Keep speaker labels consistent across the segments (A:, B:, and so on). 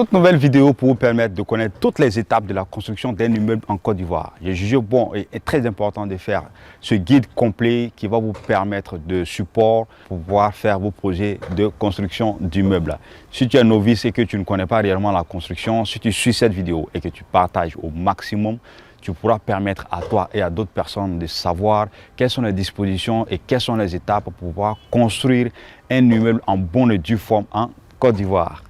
A: Toute nouvelle vidéo pour vous permettre de connaître toutes les étapes de la construction d'un immeuble en Côte d'Ivoire. J'ai jugé bon et très important de faire ce guide complet qui va vous permettre de support pour pouvoir faire vos projets de construction d'immeubles. Si tu es novice et que tu ne connais pas réellement la construction, si tu suis cette vidéo et que tu partages au maximum, tu pourras permettre à toi et à d'autres personnes de savoir quelles sont les dispositions et quelles sont les étapes pour pouvoir construire un immeuble en bonne et due forme en Côte d'Ivoire.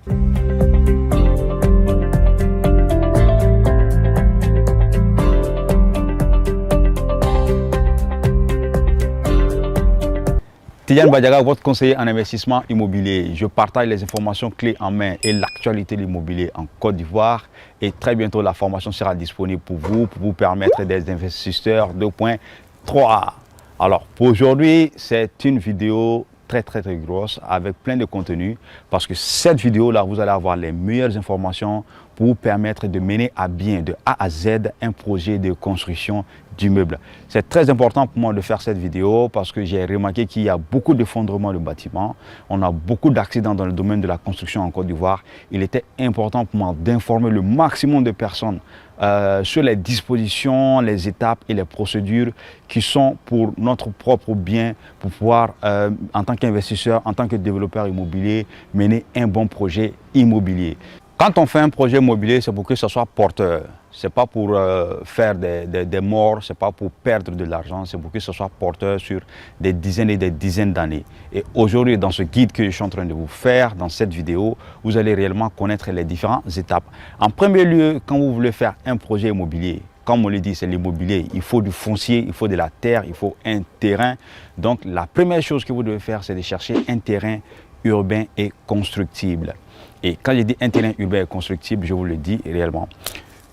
A: Tidiane Badiaga, votre conseiller en investissement immobilier. Je partage les informations clés en main et l'actualité de l'immobilier en Côte d'Ivoire. Et très bientôt, la formation sera disponible pour vous permettre d'être investisseurs 2.3. Alors, pour aujourd'hui, c'est une vidéo très grosse avec plein de contenu parce que cette vidéo-là, vous allez avoir les meilleures informations pour vous permettre de mener à bien, de A à Z, un projet de construction d'immeuble. C'est très important pour moi de faire cette vidéo parce que j'ai remarqué qu'il y a beaucoup d'effondrements de bâtiments. On a beaucoup d'accidents dans le domaine de la construction en Côte d'Ivoire. Il était important pour moi d'informer le maximum de personnes sur les dispositions, les étapes et les procédures qui sont pour notre propre bien, pour pouvoir, en tant qu'investisseur, en tant que développeur immobilier, mener un bon projet immobilier. Quand on fait un projet immobilier, c'est pour que ce soit porteur. Ce n'est pas pour faire des morts, ce n'est pas pour perdre de l'argent, c'est pour que ce soit porteur sur des dizaines et des dizaines d'années. Et aujourd'hui, dans ce guide que je suis en train de vous faire, dans cette vidéo, vous allez réellement connaître les différentes étapes. En premier lieu, quand vous voulez faire un projet immobilier, comme on le dit, c'est l'immobilier, il faut du foncier, il faut de la terre, il faut un terrain. Donc la première chose que vous devez faire, c'est de chercher un terrain urbain et constructible. Et quand je dis un terrain urbain et constructible, je vous le dis réellement.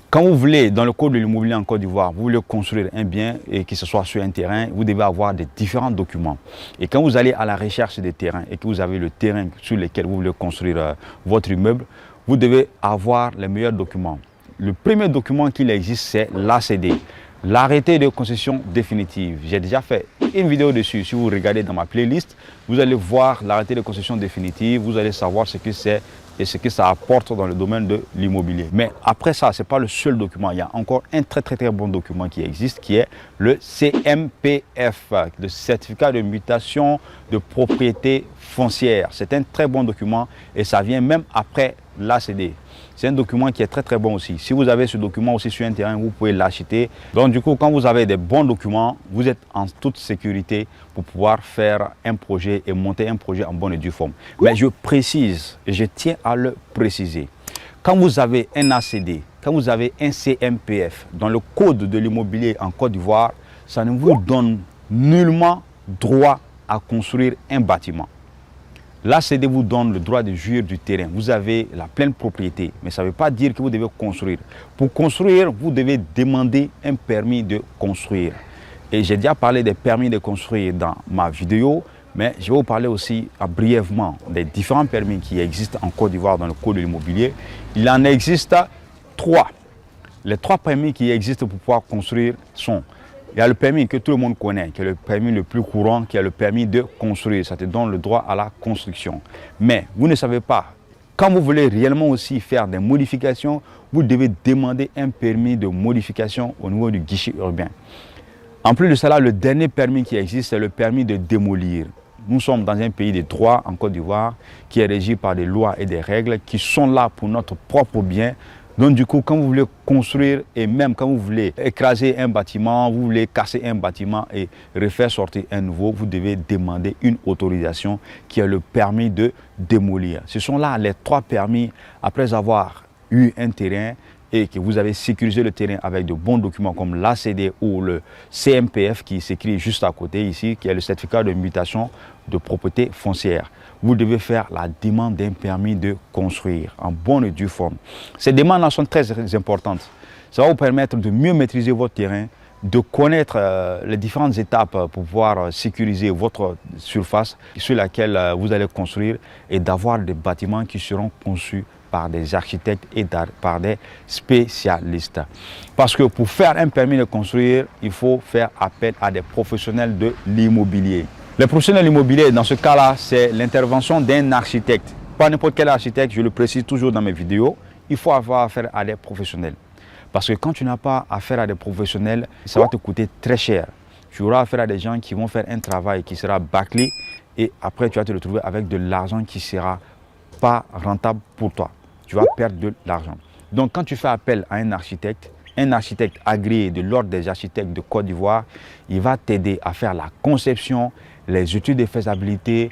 A: Quand vous voulez, dans le code de l'immobilier en Côte d'Ivoire, vous voulez construire un bien et que ce soit sur un terrain, vous devez avoir des différents documents. Et quand vous allez à la recherche des terrains et que vous avez le terrain sur lequel vous voulez construire votre immeuble, vous devez avoir les meilleurs documents. Le premier document qu'il existe, c'est l'ACD, l'arrêté de concession définitive. J'ai déjà fait une vidéo dessus. Si vous regardez dans ma playlist, vous allez voir l'arrêté de concession définitive, vous allez savoir ce que c'est et ce que ça apporte dans le domaine de l'immobilier. Mais après ça, ce n'est pas le seul document. Il y a encore un très bon document qui existe, qui est le CMPF, le certificat de mutation de propriété foncière. C'est un très bon document et ça vient même après l'ACD. C'est un document qui est très bon aussi. Si vous avez ce document aussi sur un terrain, vous pouvez l'acheter. Donc du coup, quand vous avez des bons documents, vous êtes en toute sécurité pour pouvoir faire un projet et monter un projet en bonne et due forme. Mais je précise, et je tiens à le préciser, quand vous avez un ACD, quand vous avez un CMPF, dans le code de l'immobilier en Côte d'Ivoire, ça ne vous donne nullement droit à construire un bâtiment. L'ACD vous donne le droit de jouir du terrain. Vous avez la pleine propriété, mais ça ne veut pas dire que vous devez construire. Pour construire, vous devez demander un permis de construire. Et j'ai déjà parlé des permis de construire dans ma vidéo, mais je vais vous parler aussi brièvement des différents permis qui existent en Côte d'Ivoire dans le code de l'immobilier. Il en existe 3. Les 3 permis qui existent pour pouvoir construire sont: il y a le permis que tout le monde connaît, qui est le permis le plus courant, qui est le permis de construire. Ça te donne le droit à la construction. Mais vous ne savez pas, quand vous voulez réellement aussi faire des modifications, vous devez demander un permis de modification au niveau du guichet urbain. En plus de cela, le dernier permis qui existe, c'est le permis de démolir. Nous sommes dans un pays de droit en Côte d'Ivoire qui est régi par des lois et des règles qui sont là pour notre propre bien. Donc du coup, quand vous voulez construire et même quand vous voulez écraser un bâtiment, vous voulez casser un bâtiment et refaire sortir un nouveau, vous devez demander une autorisation qui est le permis de démolir. Ce sont là les 3 permis après avoir eu un terrain et que vous avez sécurisé le terrain avec de bons documents comme l'ACD ou le CMPF qui s'écrit juste à côté ici, qui est le certificat de mutation de propriété foncière. Vous devez faire la demande d'un permis de construire en bonne et due forme. Ces demandes sont très importantes. Ça va vous permettre de mieux maîtriser votre terrain, de connaître les différentes étapes pour pouvoir sécuriser votre surface sur laquelle vous allez construire et d'avoir des bâtiments qui seront conçus par des architectes et par des spécialistes. Parce que pour faire un permis de construire, il faut faire appel à des professionnels de l'immobilier. Les professionnels immobiliers, dans ce cas-là, c'est l'intervention d'un architecte. Pas n'importe quel architecte, je le précise toujours dans mes vidéos. il faut avoir affaire à des professionnels. Parce que quand tu n'as pas affaire à des professionnels, ça va te coûter très cher. Tu auras affaire à des gens qui vont faire un travail qui sera bâclé et après tu vas te retrouver avec de l'argent qui ne sera pas rentable pour toi. Tu vas perdre de l'argent. Donc quand tu fais appel à un architecte agréé de l'ordre des architectes de Côte d'Ivoire, il va t'aider à faire la conception, les études de faisabilité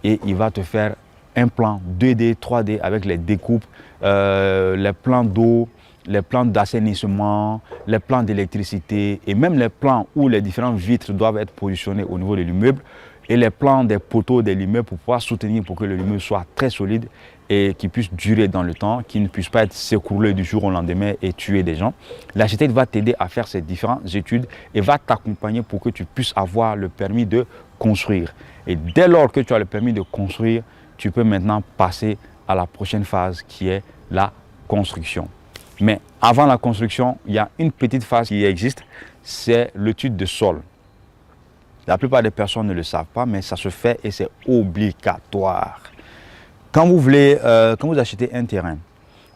A: et il va te faire un plan 2D, 3D avec les découpes, les plans d'eau, les plans d'assainissement, les plans d'électricité et même les plans où les différentes vitres doivent être positionnées au niveau de l'immeuble et les plans des poteaux de l'immeuble pour pouvoir soutenir pour que l'immeuble soit très solide et qui puisse durer dans le temps, qui ne puisse pas être s'écrouler du jour au lendemain et tuer des gens. L'architecte va t'aider à faire ces différentes études et va t'accompagner pour que tu puisses avoir le permis de construire. Et dès lors que tu as le permis de construire, tu peux maintenant passer à la prochaine phase qui est la construction. Mais avant la construction, il y a une petite phase qui existe, c'est l'étude de sol. La plupart des personnes ne le savent pas, mais ça se fait et c'est obligatoire. Quand vous achetez un terrain,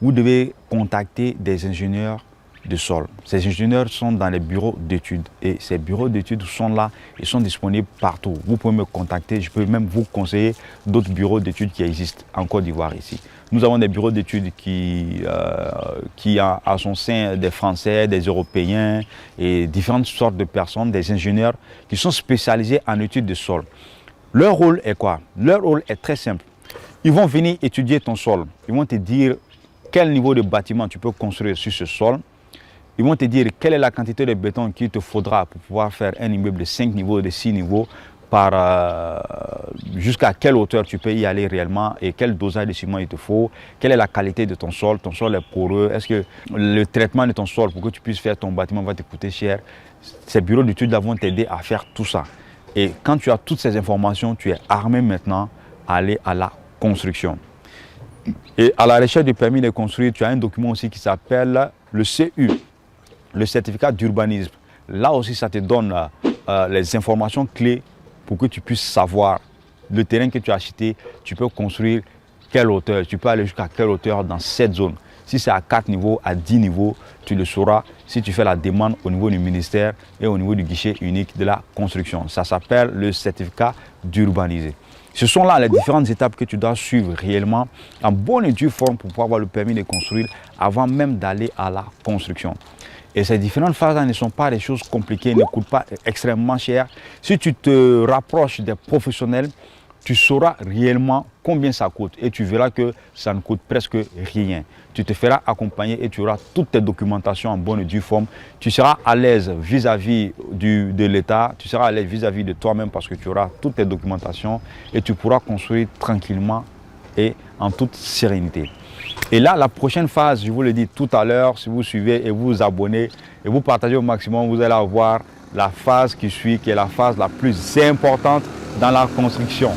A: vous devez contacter des ingénieurs de sol. Ces ingénieurs sont dans les bureaux d'études et ces bureaux d'études sont là, ils sont disponibles partout. Vous pouvez me contacter, je peux même vous conseiller d'autres bureaux d'études qui existent en Côte d'Ivoire ici. Nous avons des bureaux d'études qui a à son sein des Français, des Européens et différentes sortes de personnes, des ingénieurs qui sont spécialisés en études de sol. Leur rôle est quoi? Leur rôle est très simple. Ils vont venir étudier ton sol. Ils vont te dire quel niveau de bâtiment tu peux construire sur ce sol. Ils vont te dire quelle est la quantité de béton qu'il te faudra pour pouvoir faire un immeuble de 5 niveaux, de 6 niveaux, jusqu'à quelle hauteur tu peux y aller réellement et quel dosage de ciment il te faut, quelle est la qualité de ton sol est poreux, est-ce que le traitement de ton sol pour que tu puisses faire ton bâtiment va te coûter cher. Ces bureaux d'études vont t'aider à faire tout ça. Et quand tu as toutes ces informations, tu es armé maintenant à aller à la construction. Et à la recherche du permis de construire, tu as un document aussi qui s'appelle le CU, le certificat d'urbanisme. Là aussi, ça te donne les informations clés pour que tu puisses savoir le terrain que tu as acheté, tu peux construire quelle hauteur, tu peux aller jusqu'à quelle hauteur dans cette zone. Si c'est à 4 niveaux, à 10 niveaux, tu le sauras si tu fais la demande au niveau du ministère et au niveau du guichet unique de la construction. Ça s'appelle le certificat d'urbanisme. Ce sont là les différentes étapes que tu dois suivre réellement en bonne et due forme pour pouvoir avoir le permis de construire avant même d'aller à la construction. Et ces différentes phases ne sont pas des choses compliquées, ne coûtent pas extrêmement cher. Si tu te rapproches des professionnels, tu sauras réellement combien ça coûte et tu verras que ça ne coûte presque rien. Tu te feras accompagner et tu auras toutes tes documentations en bonne et due forme. Tu seras à l'aise vis-à-vis de l'État, tu seras à l'aise vis-à-vis de toi-même parce que tu auras toutes tes documentations et tu pourras construire tranquillement et en toute sérénité. Et là, la prochaine phase, je vous l'ai dit tout à l'heure, si vous suivez et vous vous abonnez et vous partagez au maximum, vous allez avoir la phase qui suit, qui est la phase la plus importante dans la construction.